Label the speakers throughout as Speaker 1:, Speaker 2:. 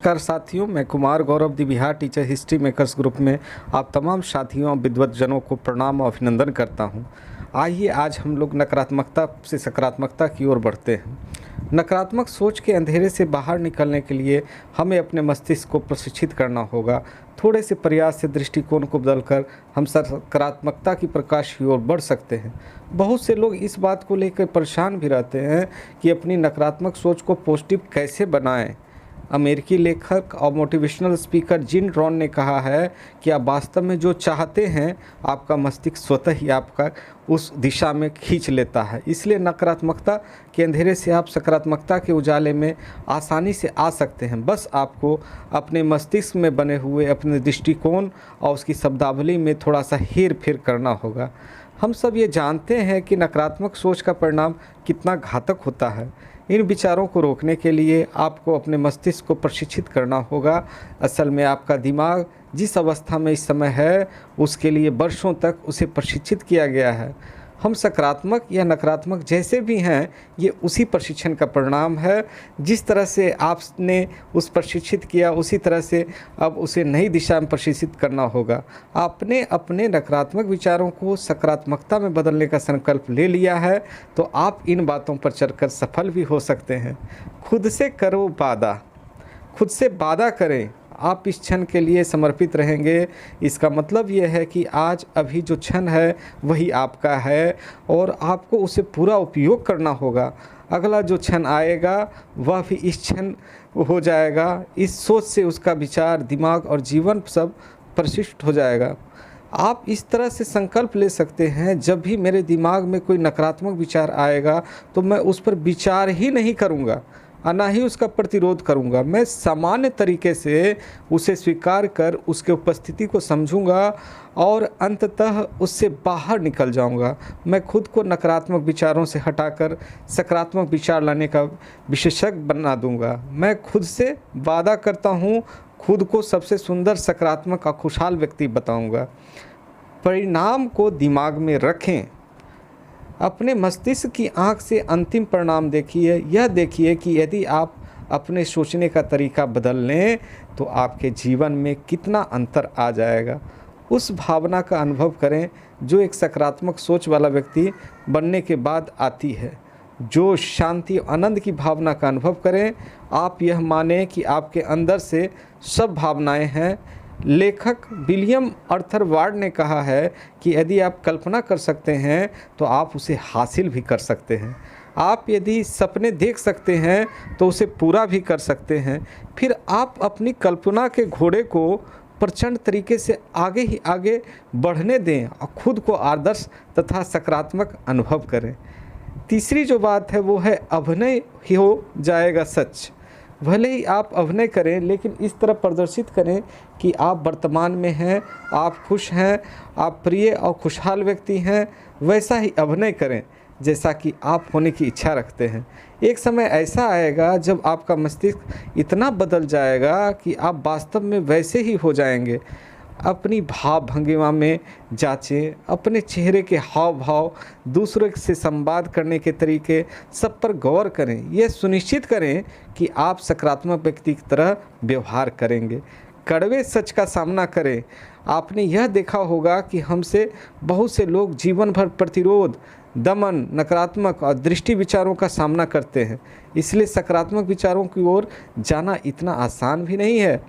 Speaker 1: नमस्कार साथियों, मैं Kumar Gaurav the Bihar teacher history makers group में आप तमाम साथियों और विद्वतजनों को प्रणाम और अभिनंदन करता हूं। आइए आज हम लोग नकारात्मकता से सकारात्मकता की ओर बढ़ते हैं। नकारात्मक सोच के अंधेरे से बाहर निकलने के लिए हमें अपने मस्तिष्क को प्रशिक्षित करना होगा। थोड़े से प्रयास से दृष्टिकोण को बदलकर हम सकारात्मकता की प्रकाश की ओर बढ़ सकते हैं। बहुत से लोग इस बात को लेकर परेशान भी रहते हैं कि अपनी नकारात्मक सोच को पॉजिटिव कैसे बनाएं। अमेरिकी लेखक और मोटिवेशनल स्पीकर जिम रॉन ने कहा है कि आप वास्तव में जो चाहते हैं आपका मस्तिष्क स्वतः ही आपका उस दिशा में खींच लेता है। इसलिए नकारात्मकता के अंधेरे से आप सकारात्मकता के उजाले में आसानी से आ सकते हैं। बस आपको अपने मस्तिष्क में बने हुए अपने दृष्टिकोण और उसकी शब्दावली में थोड़ा सा हेर फेर करना होगा। हम सब ये जानते हैं कि नकारात्मक सोच का परिणाम कितना घातक होता है। इन विचारों को रोकने के लिए आपको अपने मस्तिष्क को प्रशिक्षित करना होगा। असल में आपका दिमाग जिस अवस्था में इस समय है उसके लिए वर्षों तक उसे प्रशिक्षित किया गया है। हम सकारात्मक या नकारात्मक जैसे भी हैं, ये उसी प्रशिक्षण का परिणाम है। जिस तरह से आपने उस प्रशिक्षित किया उसी तरह से अब उसे नई दिशा में प्रशिक्षित करना होगा। आपने अपने नकारात्मक विचारों को सकारात्मकता में बदलने का संकल्प ले लिया है तो आप इन बातों पर चलकर सफल भी हो सकते हैं। खुद से करो वादा, खुद से वादा करें आप इस क्षण के लिए समर्पित रहेंगे। इसका मतलब यह है कि आज अभी जो क्षण है वही आपका है और आपको उसे पूरा उपयोग करना होगा। अगला जो क्षण आएगा वह भी इस क्षण हो जाएगा। इस सोच से उसका विचार, दिमाग और जीवन सब प्रशिष्ट हो जाएगा। आप इस तरह से संकल्प ले सकते हैं, जब भी मेरे दिमाग में कोई नकारात्मक विचार आएगा तो मैं उस पर विचार ही नहीं करूँगा और ना ही उसका प्रतिरोध करूंगा। मैं सामान्य तरीके से उसे स्वीकार कर उसके उपस्थिति को समझूंगा और अंततः उससे बाहर निकल जाऊंगा। मैं खुद को नकारात्मक विचारों से हटाकर सकारात्मक विचार लाने का विशेषज्ञ बना दूंगा। मैं खुद से वादा करता हूं, खुद को सबसे सुंदर, सकारात्मक और खुशहाल व्यक्ति बताऊंगा। परिणाम को दिमाग में रखें। अपने मस्तिष्क की आंख से अंतिम परिणाम देखिए। यह देखिए कि यदि आप अपने सोचने का तरीका बदल लें तो आपके जीवन में कितना अंतर आ जाएगा। उस भावना का अनुभव करें जो एक सकारात्मक सोच वाला व्यक्ति बनने के बाद आती है। जो शांति, आनंद की भावना का अनुभव करें। आप यह मानें कि आपके अंदर से सब भावनाएं हैं। लेखक विलियम आर्थर वार्ड ने कहा है कि यदि आप कल्पना कर सकते हैं तो आप उसे हासिल भी कर सकते हैं। आप यदि सपने देख सकते हैं तो उसे पूरा भी कर सकते हैं। फिर आप अपनी कल्पना के घोड़े को प्रचंड तरीके से आगे ही आगे बढ़ने दें और खुद को आदर्श तथा सकारात्मक अनुभव करें। तीसरी जो बात है वो है अभिनय ही हो जाएगा सच। भले ही आप अभिनय करें लेकिन इस तरह प्रदर्शित करें कि आप वर्तमान में हैं, आप खुश हैं, आप प्रिय और खुशहाल व्यक्ति हैं। वैसा ही अभिनय करें जैसा कि आप होने की इच्छा रखते हैं। एक समय ऐसा आएगा जब आपका मस्तिष्क इतना बदल जाएगा कि आप वास्तव में वैसे ही हो जाएंगे। अपनी भाव भंगिमा में जांचें, अपने चेहरे के हाव भाव, दूसरों से संवाद करने के तरीके, सब पर गौर करें। यह सुनिश्चित करें कि आप सकारात्मक व्यक्ति की तरह व्यवहार करेंगे। कड़वे सच का सामना करें। आपने यह देखा होगा कि हमसे बहुत से लोग जीवन भर प्रतिरोध, दमन, नकारात्मक और दृष्टि विचारों का सामना करते हैं। इसलिए सकारात्मक विचारों की ओर जाना इतना आसान भी नहीं है।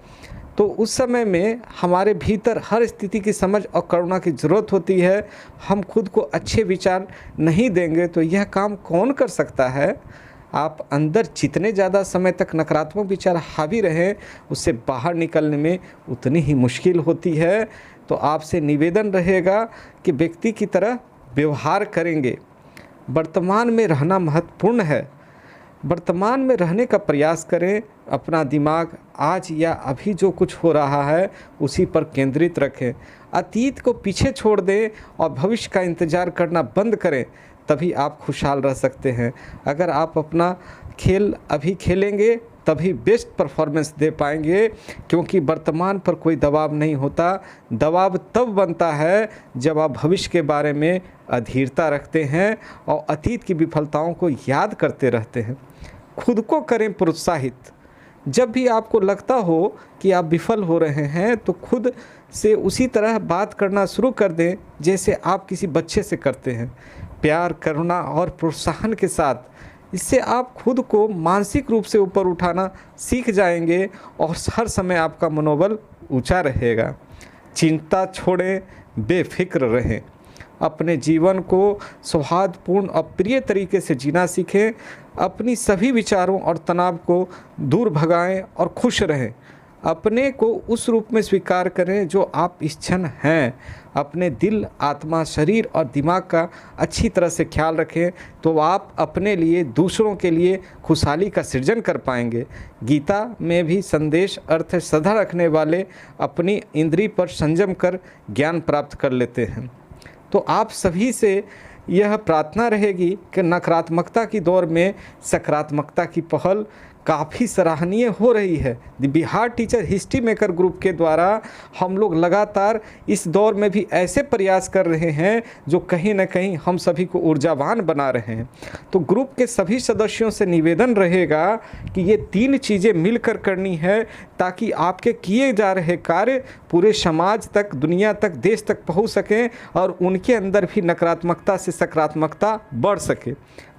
Speaker 1: तो उस समय में हमारे भीतर हर स्थिति की समझ और करुणा की ज़रूरत होती है। हम खुद को अच्छे विचार नहीं देंगे तो यह काम कौन कर सकता है। आप अंदर जितने ज़्यादा समय तक नकारात्मक विचार हावी रहें उससे बाहर निकलने में उतनी ही मुश्किल होती है। तो आपसे निवेदन रहेगा कि व्यक्ति की तरह व्यवहार करेंगे। वर्तमान में रहना महत्वपूर्ण है। वर्तमान में रहने का प्रयास करें। अपना दिमाग आज या अभी जो कुछ हो रहा है उसी पर केंद्रित रखें। अतीत को पीछे छोड़ दें और भविष्य का इंतज़ार करना बंद करें, तभी आप खुशहाल रह सकते हैं। अगर आप अपना खेल अभी खेलेंगे तभी बेस्ट परफॉर्मेंस दे पाएंगे, क्योंकि वर्तमान पर कोई दबाव नहीं होता। दबाव तब बनता है जब आप भविष्य के बारे में अधीरता रखते हैं और अतीत की विफलताओं को याद करते रहते हैं। खुद को करें प्रोत्साहित। जब भी आपको लगता हो कि आप विफल हो रहे हैं तो खुद से उसी तरह बात करना शुरू कर दें जैसे आप किसी बच्चे से करते हैं, प्यार, करुणा और प्रोत्साहन के साथ। इससे आप खुद को मानसिक रूप से ऊपर उठाना सीख जाएंगे और हर समय आपका मनोबल ऊंचा रहेगा। चिंता छोड़ें, बेफिक्र रहें। अपने जीवन को सौहार्दपूर्ण और प्रिय तरीके से जीना सीखें। अपनी सभी विचारों और तनाव को दूर भगाएं और खुश रहें। अपने को उस रूप में स्वीकार करें जो आप इस क्षण हैं। अपने दिल, आत्मा, शरीर और दिमाग का अच्छी तरह से ख्याल रखें तो आप अपने लिए, दूसरों के लिए खुशहाली का सृजन कर पाएंगे। गीता में भी संदेश अर्थ श्रद्धा रखने वाले अपनी इंद्री पर संयम कर ज्ञान प्राप्त कर लेते हैं। तो आप सभी से यह प्रार्थना रहेगी कि नकारात्मकता की दौर में सकारात्मकता की पहल काफ़ी सराहनीय हो रही है। The Bihar teacher history maker group के द्वारा हम लोग लगातार इस दौर में भी ऐसे प्रयास कर रहे हैं जो कहीं ना कहीं हम सभी को ऊर्जावान बना रहे हैं। तो ग्रुप के सभी सदस्यों से निवेदन रहेगा कि ये 3 चीज़ें मिलकर करनी है ताकि आपके किए जा रहे कार्य पूरे समाज तक, दुनिया तक, देश तक पहुंच सकें और उनके अंदर भी नकारात्मकता से सकारात्मकता बढ़ सके।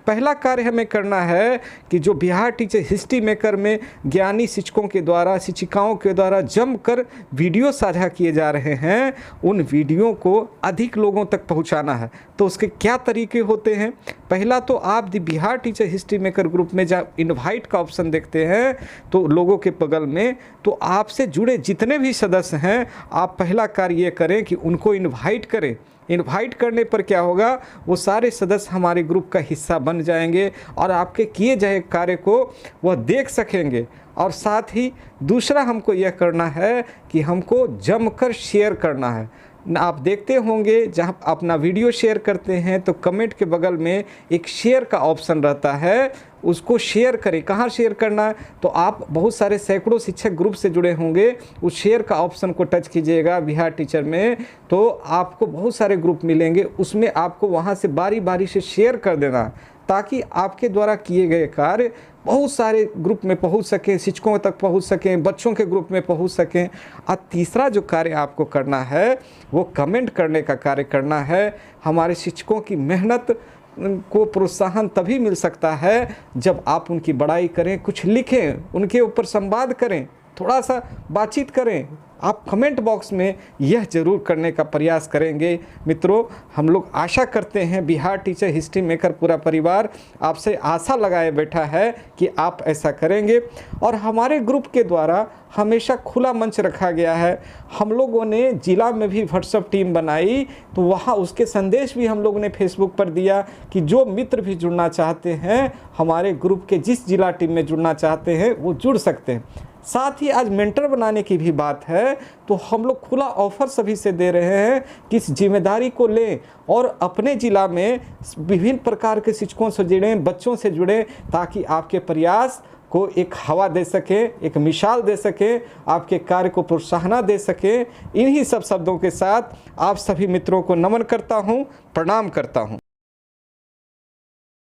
Speaker 1: पहला कार्य हमें करना है कि जो बिहार टीचर हिस्ट्री मेकर में ज्ञानी शिक्षकों के द्वारा, शिक्षिकाओं के द्वारा जमकर वीडियो साझा किए जा रहे हैं, उन वीडियो को अधिक लोगों तक पहुंचाना है। तो उसके क्या तरीके होते हैं? पहला तो आप the Bihar teacher history maker group में जब इनवाइट का ऑप्शन देखते हैं तो लोगों के बगल में, तो आपसे जुड़े जितने भी सदस्य हैं, आप पहला कार्य ये करें कि उनको इन्वाइट करें। इनवाइट करने पर क्या होगा, वो सारे सदस्य हमारे ग्रुप का हिस्सा बन जाएंगे और आपके किए जाए कार्य को वह देख सकेंगे। और साथ ही दूसरा हमको यह करना है कि हमको जमकर शेयर करना है। आप देखते होंगे जहाँ अपना वीडियो शेयर करते हैं तो कमेंट के बगल में एक शेयर का ऑप्शन रहता है, उसको शेयर करें। कहाँ शेयर करना है? तो आप बहुत सारे सैकड़ों शिक्षक ग्रुप से जुड़े होंगे, उस शेयर का ऑप्शन को टच कीजिएगा बिहार टीचर में, तो आपको बहुत सारे ग्रुप मिलेंगे। उसमें आपको वहाँ से बारी बारी से शेयर कर देना ताकि आपके द्वारा किए गए कार्य बहुत सारे ग्रुप में पहुंच सकें, शिक्षकों तक पहुंच सकें, बच्चों के ग्रुप में पहुंच सकें। और तीसरा जो कार्य आपको करना है वो कमेंट करने का कार्य करना है। हमारे शिक्षकों की मेहनत को प्रोत्साहन तभी मिल सकता है जब आप उनकी बड़ाई करें, कुछ लिखें, उनके ऊपर संवाद करें, थोड़ा सा बातचीत करें। आप कमेंट बॉक्स में यह ज़रूर करने का प्रयास करेंगे। मित्रों, हम लोग आशा करते हैं, बिहार टीचर हिस्ट्री मेकर पूरा परिवार आपसे आशा लगाए बैठा है कि आप ऐसा करेंगे। और हमारे ग्रुप के द्वारा हमेशा खुला मंच रखा गया है। हम लोगों ने जिला में भी व्हाट्सएप टीम बनाई, तो वहाँ उसके संदेश भी हम लोगों ने फेसबुक पर दिया कि जो मित्र भी जुड़ना चाहते हैं, हमारे ग्रुप के जिस जिला टीम में जुड़ना चाहते हैं वो जुड़ सकते हैं। साथ ही आज मेंटर बनाने की भी बात है, तो हम लोग खुला ऑफर सभी से दे रहे हैं कि इस जिम्मेदारी को लें और अपने ज़िला में विभिन्न प्रकार के शिक्षकों से जुड़ें, बच्चों से जुड़ें, ताकि आपके प्रयास को एक हवा दे सकें, एक मिसाल दे सकें, आपके कार्य को प्रोत्साहन दे सकें। इन्हीं सब शब्दों के साथ आप सभी मित्रों को नमन करता हूँ, प्रणाम करता हूँ।